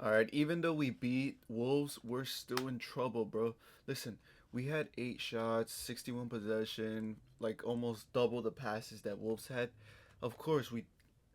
All right, even though we beat Wolves, we're still in trouble, bro. Listen, we had 8 shots, 61 possession, like almost double the passes that Wolves had. Of course, we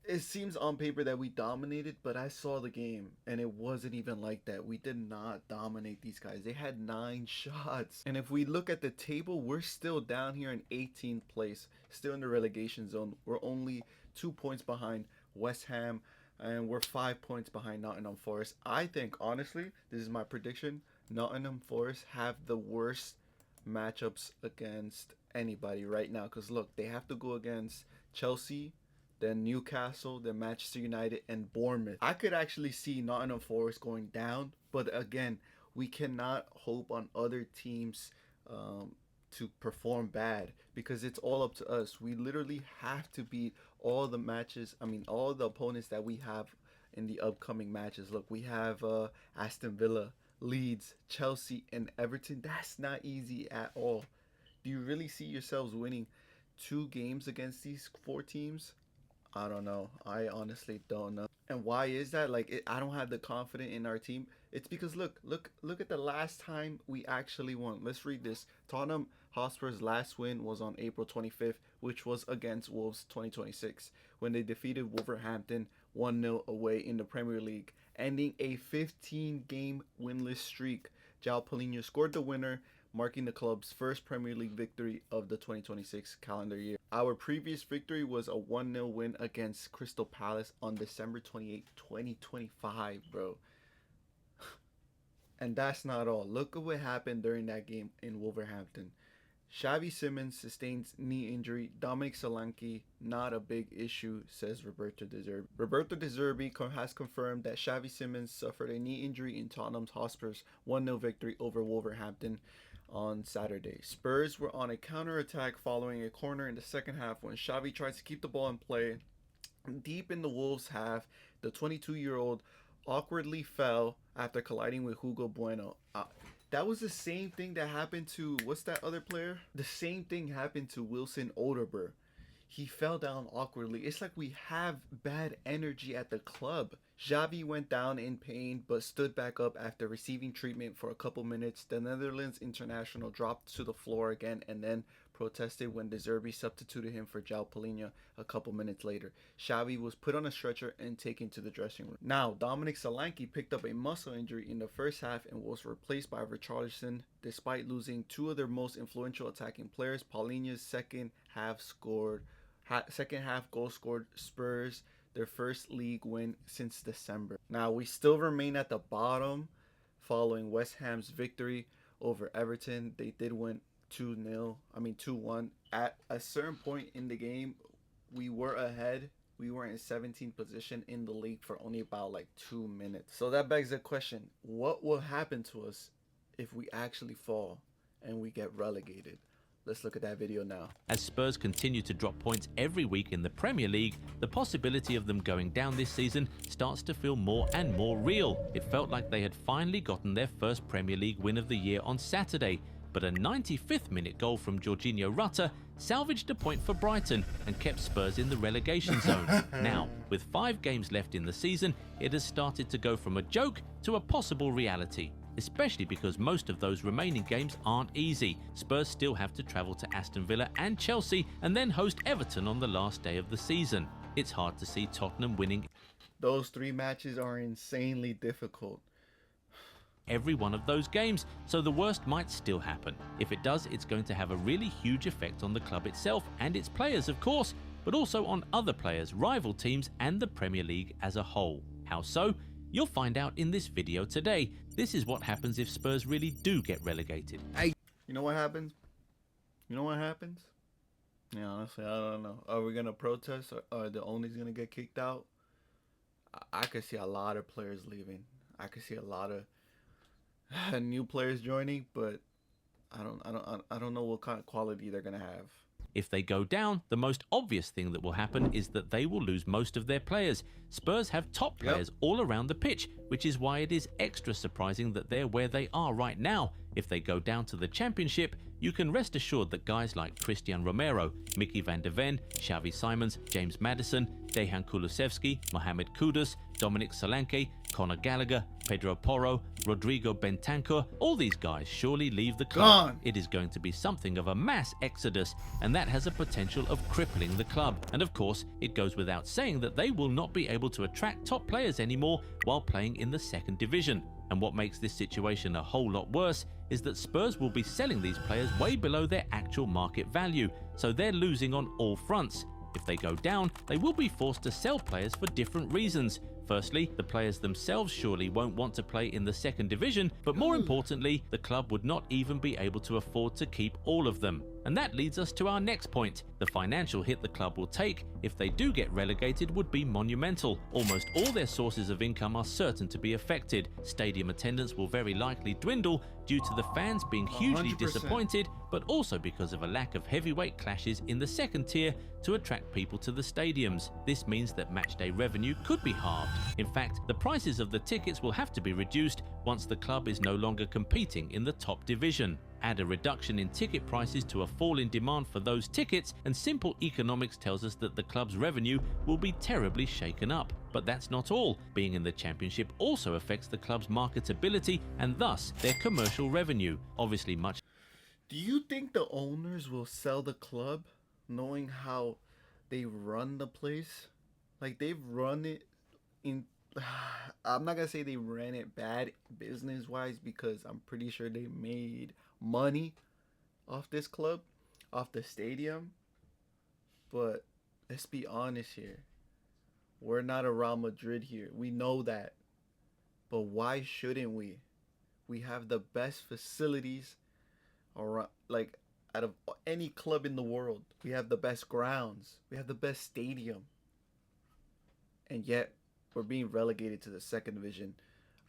it seems on paper that we dominated, but I saw the game and it wasn't even like that. We did not dominate these guys. They had 9 shots. And if we look at the table, we're still down here in 18th place, still in the relegation zone. We're only 2 points behind West Ham and we're 5 points behind Nottingham Forest. I think, honestly, this is my prediction. Nottingham Forest have the worst matchups against anybody right now. Because look, they have to go against Chelsea, then Newcastle, then Manchester United, and Bournemouth. I could actually see Nottingham Forest going down, but again, we cannot hope on other teams to perform bad because it's all up to us. We literally have to beat all the matches. I mean, all the opponents that we have in the upcoming matches. Look, we have Aston Villa, Leeds, Chelsea, and Everton. That's not easy at all. Do you really see yourselves winning 2 games against these 4 teams? I don't know. I honestly don't know. And why is that? I don't have the confidence in our team. It's because look at the last time we actually won. Let's read this. Tottenham Hotspur's last win was on April 25th, which was against Wolves 2026, when they defeated Wolverhampton 1-0 away in the Premier League, ending a 15-game winless streak. João Palhinha scored the winner, marking the club's first Premier League victory of the 2026 calendar year. Our previous victory was a 1-0 win against Crystal Palace on December 28, 2025, bro. And that's not all. Look at what happened during that game in Wolverhampton. Xavi Simons sustains knee injury. Dominic Solanke, not a big issue, says Roberto De Zerbi. Roberto De Zerbi has confirmed that Xavi Simons suffered a knee injury in Tottenham Hotspur's 1-0 victory over Wolverhampton on Saturday. Spurs were on a counter-attack following a corner in the second half when Xavi tries to keep the ball in play. Deep in the Wolves' half, the 22-year-old awkwardly fell after colliding with Hugo Bueno. That was the same thing that happened to, what's that other player? The same thing happened to Wilson Oderberg. He fell down awkwardly. It's like we have bad energy at the club. Xavi went down in pain but stood back up after receiving treatment for a couple minutes. The Netherlands international dropped to the floor again and then protested when De Zerbi substituted him for João Palhinha a couple minutes later. Xavi was put on a stretcher and taken to the dressing room. Now, Dominic Solanke picked up a muscle injury in the first half and was replaced by Richarlison. Despite losing 2 of their most influential attacking players, Palhinha's second half goal scored Spurs their first league win since December. Now, we still remain at the bottom following West Ham's victory over Everton. They did win 2-1. At a certain point in the game, we were ahead. We were in 17th position in the league for only about 2 minutes. So that begs the question, what will happen to us if we actually fall and we get relegated? Let's look at that video now. As Spurs continue to drop points every week in the Premier League, the possibility of them going down this season starts to feel more and more real. It felt like they had finally gotten their first Premier League win of the year on Saturday, but a 95th minute goal from Jorginho Rutter salvaged a point for Brighton and kept Spurs in the relegation zone. Now, with 5 games left in the season, it has started to go from a joke to a possible reality, especially because most of those remaining games aren't easy. Spurs still have to travel to Aston Villa and Chelsea and then host Everton on the last day of the season. It's hard to see Tottenham winning Those 3 matches are insanely difficult. every one of those games, so the worst might still happen. If it does, it's going to have a really huge effect on the club itself and its players, of course, but also on other players, rival teams, and the Premier League as a whole. How so? You'll find out in this video today. This is what happens if Spurs really do get relegated. You know what happens? Yeah, honestly, I don't know. Are we going to protest? Or are the owners going to get kicked out? I could see a lot of players leaving. I could see a lot of new players joining, but I don't know what kind of quality they're going to have. If they go down, the most obvious thing that will happen is that they will lose most of their players. Spurs have top players all around the pitch, which is why it is extra surprising that they're where they are right now. If they go down to the Championship, you can rest assured that guys like Christian Romero, Mickey van der Ven, Xavi Simons, James Maddison, Dejan Kulusevski, Mohamed Kudus, Dominic Solanke, Conor Gallagher, Pedro Porro, Rodrigo Bentancur, all these guys surely leave the club. Gone. It is going to be something of a mass exodus, and that has a potential of crippling the club. And of course, it goes without saying that they will not be able to attract top players anymore while playing in the second division. And what makes this situation a whole lot worse is that Spurs will be selling these players way below their actual market value, so they're losing on all fronts. If they go down, they will be forced to sell players for different reasons. Firstly, the players themselves surely won't want to play in the second division, but more importantly, the club would not even be able to afford to keep all of them. And that leads us to our next point. The financial hit the club will take if they do get relegated would be monumental. Almost all their sources of income are certain to be affected. Stadium attendance will very likely dwindle due to the fans being hugely 100%. disappointed, but also because of a lack of heavyweight clashes in the second tier to attract people to the stadiums. This means that matchday revenue could be halved. In fact, the prices of the tickets will have to be reduced once the club is no longer competing in the top division. Add a reduction in ticket prices to a fall in demand for those tickets, and simple economics tells us that the club's revenue will be terribly shaken up. But that's not all. Being in the Championship also affects the club's marketability and thus their commercial revenue. Obviously much. Do you think the owners will sell the club knowing how they run the place? Like, they've run it in... I'm not going to say they ran it bad business-wise, because I'm pretty sure they made money off this club, off the stadium. But let's be honest here. We're not a Real Madrid here. We know that. But why shouldn't we? We have the best facilities around, like, out of any club in the world. We have the best grounds. We have the best stadium. And yet, we're being relegated to the second division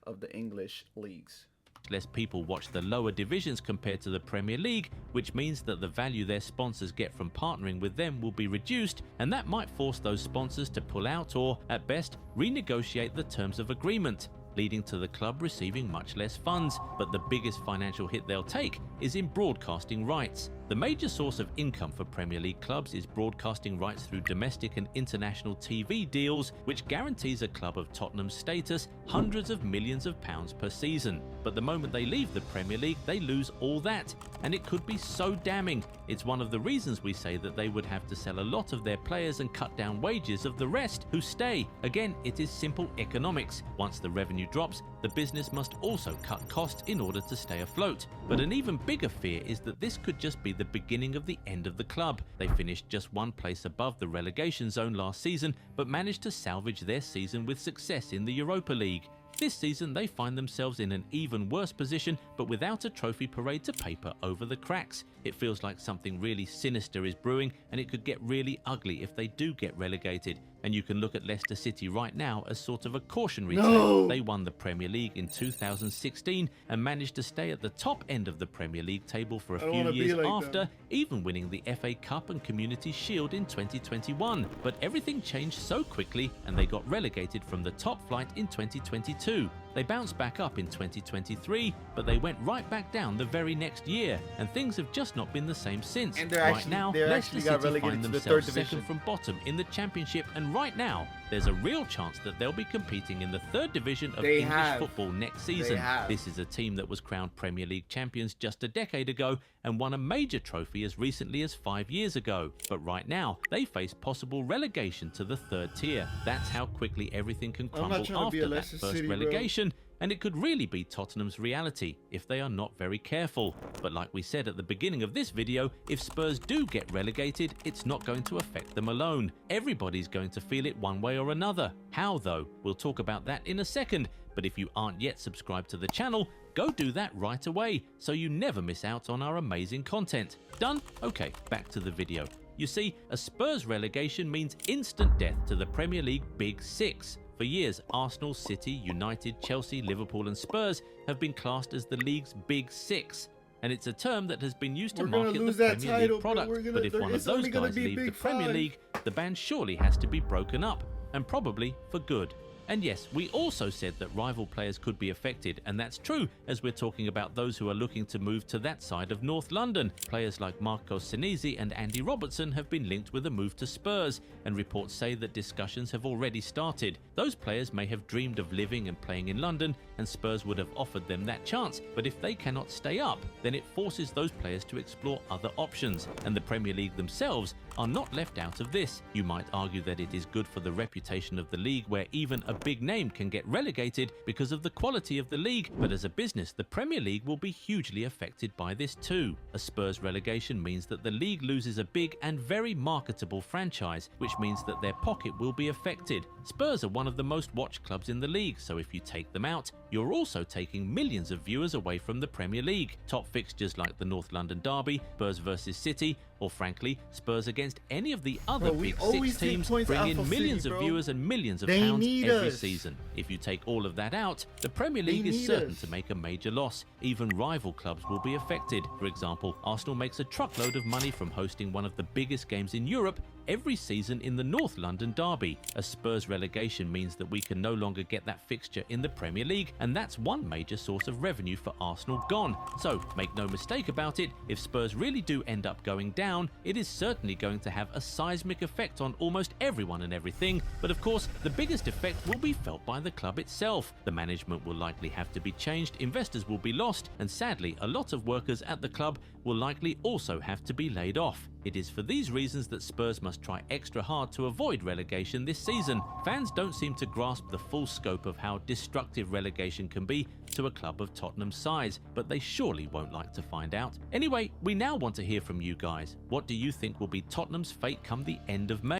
of the English leagues. Less people watch the lower divisions compared to the Premier League, which means that the value their sponsors get from partnering with them will be reduced, and that might force those sponsors to pull out or, at best, renegotiate the terms of agreement, leading to the club receiving much less funds. But the biggest financial hit they'll take is in broadcasting rights. The major source of income for Premier League clubs is broadcasting rights through domestic and international TV deals, which guarantees a club of Tottenham's status hundreds of millions of pounds per season. But the moment they leave the Premier League, they lose all that, and it could be so damning. It's one of the reasons we say that they would have to sell a lot of their players and cut down wages of the rest who stay. Again, it is simple economics. Once the revenue drops, the business must also cut costs in order to stay afloat. But an even bigger fear is that this could just be the beginning of the end of the club. They finished just one place above the relegation zone last season, but managed to salvage their season with success in the Europa League. This season they find themselves in an even worse position, but without a trophy parade to paper over the cracks. It feels like something really sinister is brewing, and it could get really ugly if they do get relegated. And you can look at Leicester City right now as sort of a cautionary tale. They won the Premier League in 2016 and managed to stay at the top end of the Premier League table for a few years after, even winning the FA Cup and Community Shield in 2021. But everything changed so quickly, and they got relegated from the top flight in 2022. They bounced back up in 2023, but they went right back down the very next year, and things have just not been the same since. And right now, Leicester City find to the themselves third second division from bottom in the Championship, and right now, there's a real chance that they'll be competing in the third division of English football next season. This is a team that was crowned Premier League champions just a decade ago and won a major trophy as recently as 5 years ago. But right now, they face possible relegation to the third tier. That's how quickly everything can crumble after that first relegation. And it could really be Tottenham's reality if they are not very careful. But like we said at the beginning of this video, if Spurs do get relegated, it's not going to affect them alone. Everybody's going to feel it one way or another. How though? We'll talk about that in a second. But if you aren't yet subscribed to the channel, go do that right away so you never miss out on our amazing content. Done? Okay, back to the video. You see, a Spurs relegation means instant death to the Premier League Big Six. For years, Arsenal, City, United, Chelsea, Liverpool and Spurs have been classed as the league's Big Six. And it's a term that has been used to market the Premier League product. But if one of those guys leaves the Premier League, the band surely has to be broken up, and probably for good. And yes, we also said that rival players could be affected, and that's true as we're talking about those who are looking to move to that side of North London. Players like Marco Senesi and Andy Robertson have been linked with a move to Spurs, and reports say that discussions have already started. Those players may have dreamed of living and playing in London, and Spurs would have offered them that chance, but if they cannot stay up, then it forces those players to explore other options, and the Premier League themselves are not left out of this. You might argue that it is good for the reputation of the league, where even a big name can get relegated because of the quality of the league, but as a business, the Premier League will be hugely affected by this too. A Spurs relegation means that the league loses a big and very marketable franchise, which means that their pocket will be affected. Spurs are one of the most watched clubs in the league, so if you take them out, you're also taking millions of viewers away from the Premier League. Top fixtures like the North London Derby, Spurs versus City, or frankly, Spurs against any of the other big six teams bring in millions of viewers and millions of pounds every season. If you take all of that out, the Premier League is certain to make a major loss. Even rival clubs will be affected. For example, Arsenal makes a truckload of money from hosting one of the biggest games in Europe every season in the North London Derby. A Spurs relegation means that we can no longer get that fixture in the Premier League, and that's one major source of revenue for Arsenal gone. So, make no mistake about it, if Spurs really do end up going down, it is certainly going to have a seismic effect on almost everyone and everything, but of course, the biggest effect will be felt by the club itself. The management will likely have to be changed, investors will be lost, and sadly, a lot of workers at the club will likely also have to be laid off. It is for these reasons that Spurs must try extra hard to avoid relegation this season. Fans don't seem to grasp the full scope of how destructive relegation can be to a club of Tottenham's size, but they surely won't like to find out. Anyway, we now want to hear from you guys. What do you think will be Tottenham's fate come the end of May?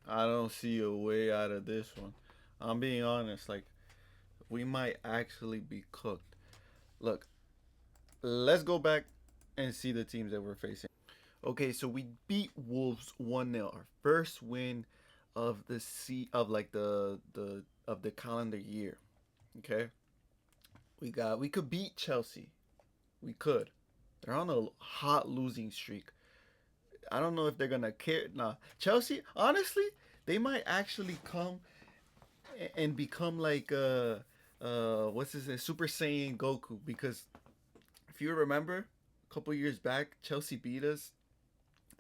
I don't see a way out of this one. I'm being honest, like, we might actually be cooked. Look, let's go back and see the teams that we're facing. Okay, so we beat Wolves 1-0, our first win of the calendar year. Okay? We could beat Chelsea. We could. They're on a hot losing streak. I don't know if they're gonna care. Nah, Chelsea, honestly, they might actually come and become like what's his name, Super Saiyan Goku, because if you remember, a couple years back, Chelsea beat us,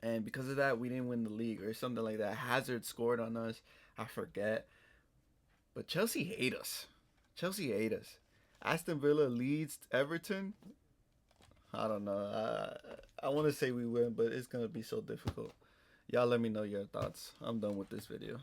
and because of that, we didn't win the league or something like that. Hazard scored on us, I forget, but Chelsea hate us. Chelsea hate us. Aston Villa leads Everton. I don't know. I want to say we win, but it's gonna be so difficult. Y'all let me know your thoughts. I'm done with this video.